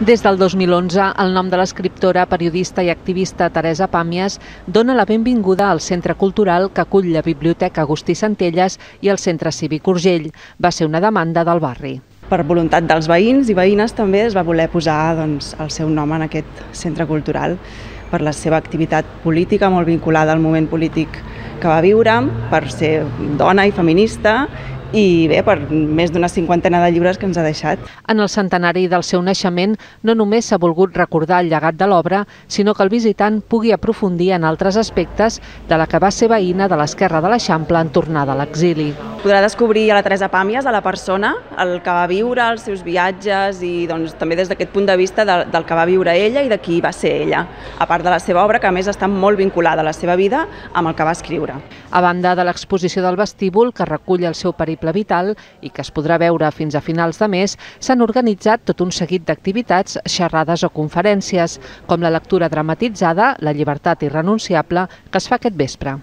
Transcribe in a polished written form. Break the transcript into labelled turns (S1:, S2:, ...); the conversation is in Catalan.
S1: Des del 2011, el nom de l'escriptora, periodista i activista Teresa Pàmies dona la benvinguda al Centre Cultural que acull la Biblioteca Agustí Centelles i el Centre Cívic Urgell. Va ser una demanda del barri.
S2: Per voluntat dels veïns i veïnes també es va voler posar el seu nom en aquest centre cultural per la seva activitat política molt vinculada al moment polític que va viure, per ser dona i feminista i bé, per més d'una cinquantena de llibres que ens ha deixat.
S1: En el centenari del seu naixement no només s'ha volgut recordar el llegat de l'obra, sinó que el visitant pugui aprofundir en altres aspectes de la que va ser veïna de l'Esquerra de l'Eixample en tornada a l'exili.
S2: Podrà descobrir a la Teresa Pàmies, a la persona, el que va viure, els seus viatges i també des d'aquest punt de vista del que va viure ella i de qui va ser ella, a part de la seva obra, que a més està molt vinculada a la seva vida amb el que va escriure.
S1: A banda de l'exposició del vestíbul, que recull el seu periple vital i que es podrà veure fins a finals de mes, s'han organitzat tot un seguit d'activitats, xerrades o conferències, com la lectura dramatitzada La llibertat irrenunciable, que es fa aquest vespre.